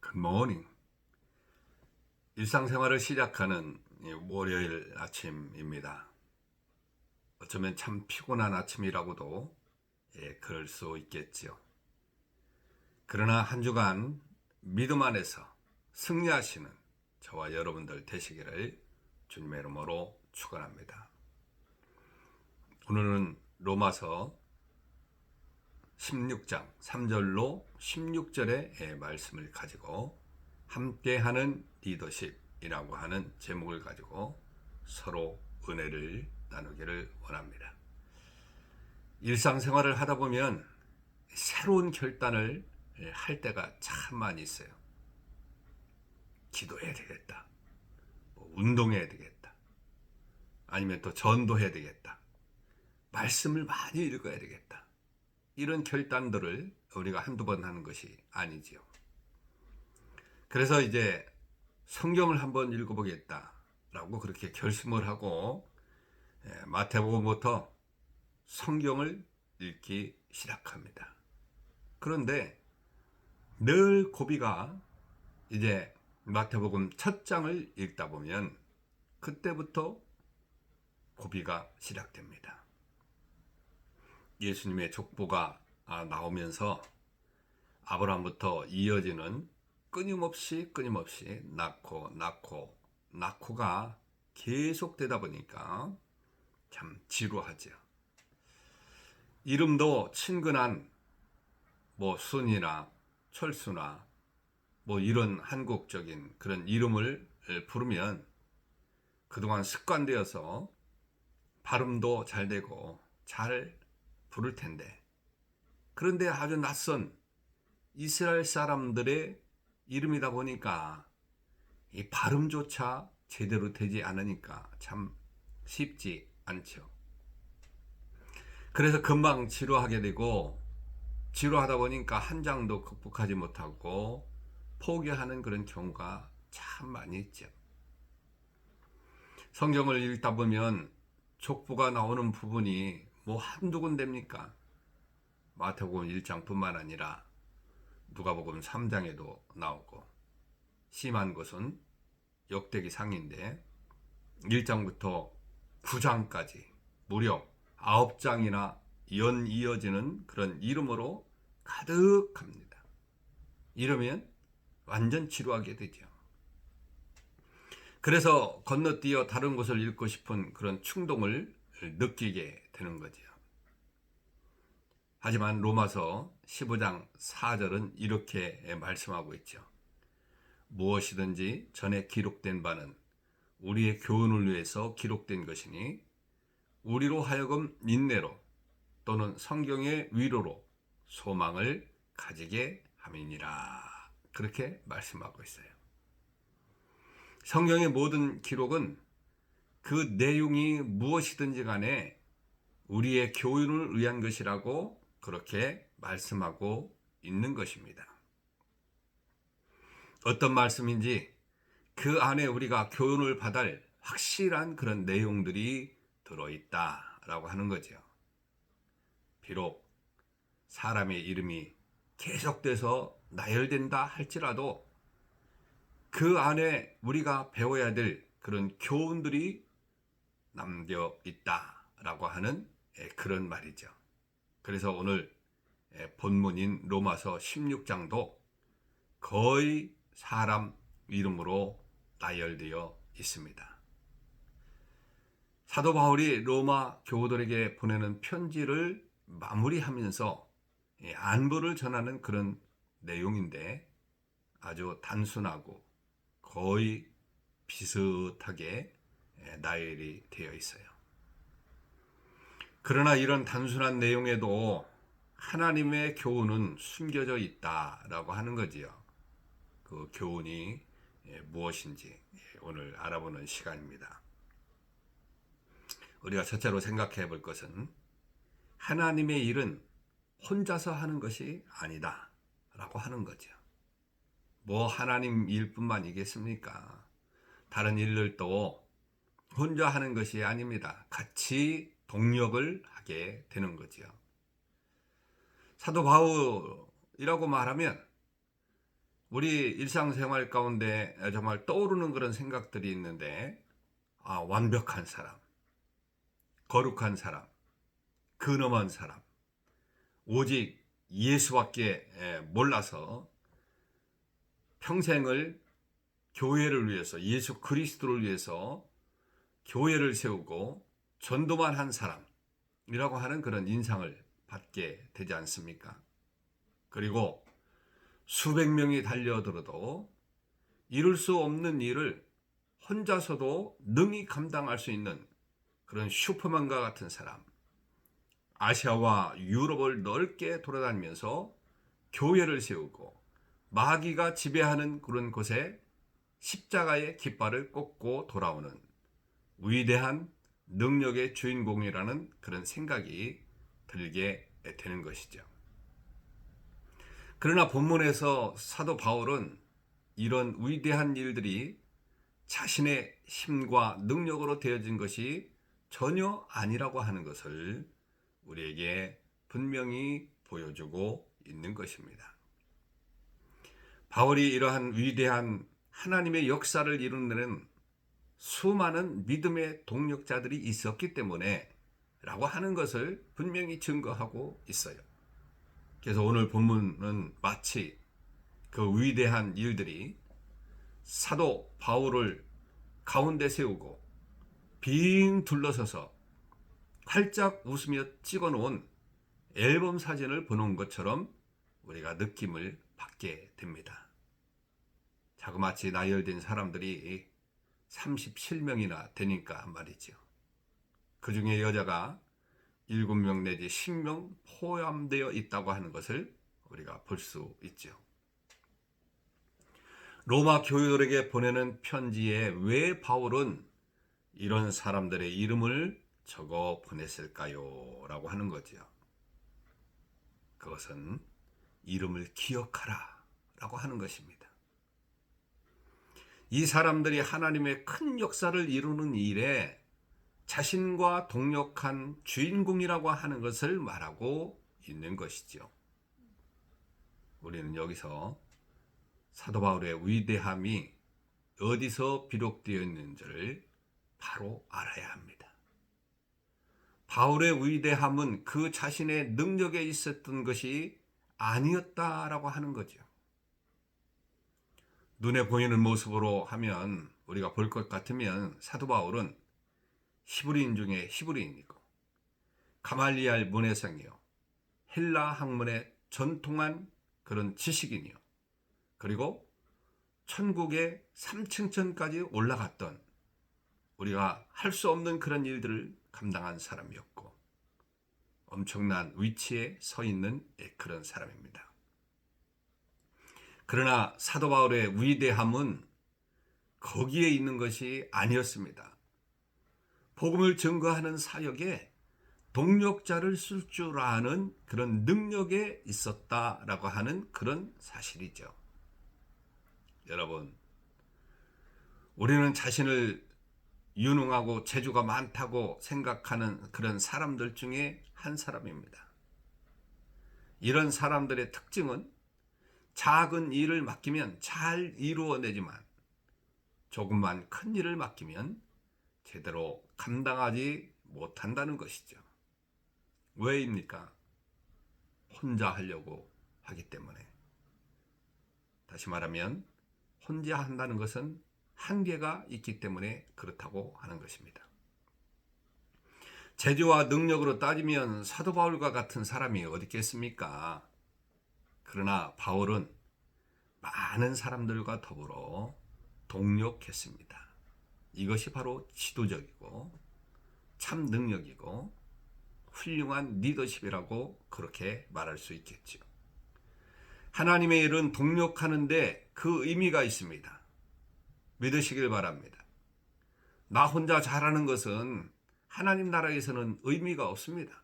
굿모닝. 일상생활을 시작하는 월요일 아침입니다. 어쩌면 참 피곤한 아침이라고도 그럴 수 있겠지요. 그러나 한 주간 믿음 안에서 승리하시는 저와 여러분들 되시기를 주님의 이름으로 축원합니다. 오늘은 로마서 16장 3절로 16절의 말씀을 가지고 함께하는 리더십이라고 하는 제목을 가지고 서로 은혜를 나누기를 원합니다. 일상생활을 하다 보면 새로운 결단을 할 때가 참 많이 있어요. 기도해야 되겠다. 운동해야 되겠다. 아니면 또 전도해야 되겠다. 말씀을 많이 읽어야 되겠다. 이런 결단들을 우리가 한두 번 하는 것이 아니지요. 그래서 이제 성경을 한번 읽어보겠다라고 그렇게 결심을 하고 마태복음부터 성경을 읽기 시작합니다. 그런데 늘 고비가 이제 마태복음 첫 장을 읽다 보면 그때부터 고비가 시작됩니다. 예수님의 족보가 나오면서 아브라함부터 이어지는 끊임없이 낳고가 계속되다 보니까 참 지루하죠. 이름도 친근한 순이나 철수나 이런 한국적인 그런 이름을 부르면 그동안 습관되어서 발음도 잘 되고 잘 부를 텐데, 그런데 아주 낯선 이스라엘 사람들의 이름이다 보니까 이 발음조차 제대로 되지 않으니까 참 쉽지 않죠. 그래서 금방 지루하게 되고, 지루하다 보니까 한 장도 극복하지 못하고 포기하는 그런 경우가 참 많이 있죠. 성경을 읽다 보면 족보가 나오는 부분이 한두 군데입니까? 마태복음 1장뿐만 아니라 누가복음 3장에도 나오고, 심한 것은 역대기 상인데 1장부터 9장까지 무려 9장이나 연 이어지는 그런 이름으로 가득합니다. 이러면 완전 지루하게 되죠. 그래서 건너뛰어 다른 곳을 읽고 싶은 그런 충동을 느끼게 되는 거죠. 하지만 로마서 15장 4절은 이렇게 말씀하고 있죠. 무엇이든지 전에 기록된 바는 우리의 교훈을 위해서 기록된 것이니 우리로 하여금 인내로 또는 성경의 위로로 소망을 가지게 함이니라. 그렇게 말씀하고 있어요. 성경의 모든 기록은 그 내용이 무엇이든지 간에 우리의 교훈을 위한 것이라고 그렇게 말씀하고 있는 것입니다. 어떤 말씀인지 그 안에 우리가 교훈을 받을 확실한 그런 내용들이 들어있다라고 하는 거죠. 비록 사람의 이름이 계속돼서 나열된다 할지라도 그 안에 우리가 배워야 될 그런 교훈들이 남겨 있다라고 하는 그런 말이죠. 그래서 오늘 본문인 로마서 16장도 거의 사람 이름으로 나열되어 있습니다. 사도 바울이 로마 교우들에게 보내는 편지를 마무리하면서 안부를 전하는 그런 내용인데 아주 단순하고 거의 비슷하게 나열이 되어 있어요. 그러나 이런 단순한 내용에도 하나님의 교훈은 숨겨져 있다라고 하는 거지요. 그 교훈이 무엇인지 오늘 알아보는 시간입니다. 우리가 첫째로 생각해 볼 것은 하나님의 일은 혼자서 하는 것이 아니다 라고 하는 거죠. 하나님 일뿐만이겠습니까? 다른 일들도 혼자 하는 것이 아닙니다. 같이 동력을 하게 되는 거죠. 사도 바울이라고 말하면 우리 일상생활 가운데 정말 떠오르는 그런 생각들이 있는데, 완벽한 사람, 거룩한 사람, 근엄한 사람, 오직 예수밖에 몰라서 평생을 교회를 위해서, 예수 그리스도를 위해서 교회를 세우고 전도만 한 사람이라고 하는 그런 인상을 받게 되지 않습니까? 그리고 수백 명이 달려들어도 이룰 수 없는 일을 혼자서도 능히 감당할 수 있는 그런 슈퍼맨과 같은 사람, 아시아와 유럽을 넓게 돌아다니면서 교회를 세우고 마귀가 지배하는 그런 곳에 십자가의 깃발을 꽂고 돌아오는 위대한 능력의 주인공이라는 그런 생각이 들게 되는 것이죠. 그러나 본문에서 사도 바울은 이런 위대한 일들이 자신의 힘과 능력으로 되어진 것이 전혀 아니라고 하는 것을 우리에게 분명히 보여주고 있는 것입니다. 바울이 이러한 위대한 하나님의 역사를 이루는 수많은 믿음의 동력자들이 있었기 때문에 라고 하는 것을 분명히 증거하고 있어요. 그래서 오늘 본문은 마치 그 위대한 일들이 사도 바울을 가운데 세우고 빙 둘러서서 활짝 웃으며 찍어놓은 앨범 사진을 보는 것처럼 우리가 느낌을 받게 됩니다. 자그마치 나열된 사람들이 37명이나 되니까 말이죠. 그 중에 여자가 7명 내지 10명 포함되어 있다고 하는 것을 우리가 볼 수 있죠. 로마 교회들에게 보내는 편지에 왜 바울은 이런 사람들의 이름을 적어 보냈을까요? 라고 하는 거죠. 그것은 이름을 기억하라 라고 하는 것입니다. 이 사람들이 하나님의 큰 역사를 이루는 일에 자신과 동력한 주인공이라고 하는 것을 말하고 있는 것이죠. 우리는 여기서 사도 바울의 위대함이 어디서 비록되어 있는지를 바로 알아야 합니다. 바울의 위대함은 그 자신의 능력에 있었던 것이 아니었다라고 하는 거죠. 눈에 보이는 모습으로 하면 우리가 볼 것 같으면 사도 바울은 히브리인 중에 히브리인이고 가말리알 문해성이요, 헬라 학문의 전통한 그런 지식인이요, 그리고 천국의 3층천까지 올라갔던 우리가 할 수 없는 그런 일들을 감당한 사람이었고 엄청난 위치에 서 있는 그런 사람입니다. 그러나 사도 바울의 위대함은 거기에 있는 것이 아니었습니다. 복음을 증거하는 사역에 동력자를 쓸 줄 아는 그런 능력에 있었다라고 하는 그런 사실이죠. 여러분, 우리는 자신을 유능하고 재주가 많다고 생각하는 그런 사람들 중에 한 사람입니다. 이런 사람들의 특징은 작은 일을 맡기면 잘 이루어내지만 조금만 큰 일을 맡기면 제대로 감당하지 못한다는 것이죠. 왜입니까? 혼자 하려고 하기 때문에. 다시 말하면 혼자 한다는 것은 한계가 있기 때문에 그렇다고 하는 것입니다. 재주와 능력으로 따지면 사도 바울과 같은 사람이 어디 있겠습니까? 그러나 바울은 많은 사람들과 더불어 동력했습니다. 이것이 바로 지도적이고 참 능력이고 훌륭한 리더십이라고 그렇게 말할 수 있겠죠. 하나님의 일은 동력하는데 그 의미가 있습니다. 믿으시길 바랍니다. 나 혼자 잘하는 것은 하나님 나라에서는 의미가 없습니다.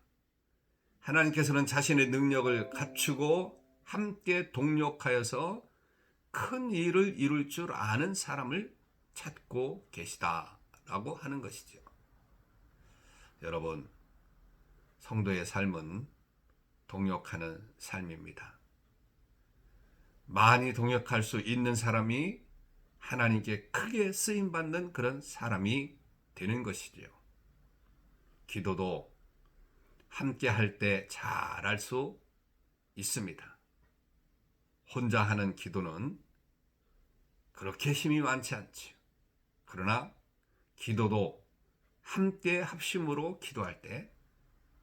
하나님께서는 자신의 능력을 갖추고 함께 동력하여서 큰 일을 이룰 줄 아는 사람을 찾고 계시다라고 하는 것이죠. 여러분, 성도의 삶은 동력하는 삶입니다. 많이 동역할 수 있는 사람이 하나님께 크게 쓰임받는 그런 사람이 되는 것이지요. 기도도 함께 할 때 잘할 수 있습니다. 혼자 하는 기도는 그렇게 힘이 많지 않지요. 그러나 기도도 함께 합심으로 기도할 때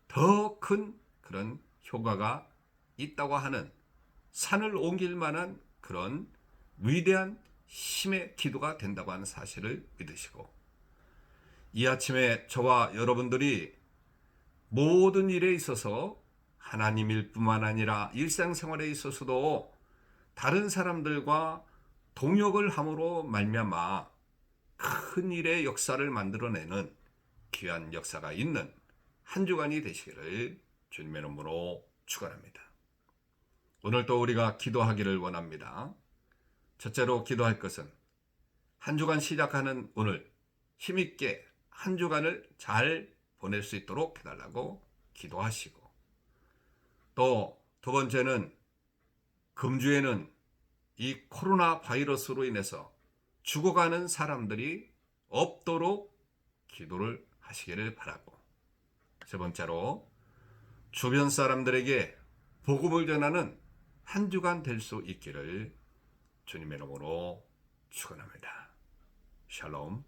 더 큰 그런 효과가 있다고 하는, 산을 옮길 만한 그런 위대한 힘의 기도가 된다고 하는 사실을 믿으시고, 이 아침에 저와 여러분들이 모든 일에 있어서 하나님일 뿐만 아니라 일상생활에 있어서도 다른 사람들과 동역을 함으로 말미암아 큰 일의 역사를 만들어내는 귀한 역사가 있는 한 주간이 되시기를 주님의 이름으로 축원합니다. 오늘 또 우리가 기도하기를 원합니다. 첫째로 기도할 것은 한 주간 시작하는 오늘 힘있게 한 주간을 잘 보낼 수 있도록 해달라고 기도하시고, 또 두 번째는 금주에는 이 코로나 바이러스로 인해서 죽어가는 사람들이 없도록 기도를 하시기를 바라고, 세 번째로 주변 사람들에게 복음을 전하는 한 주간 될 수 있기를 주님의 이름으로 축원합니다. 샬롬.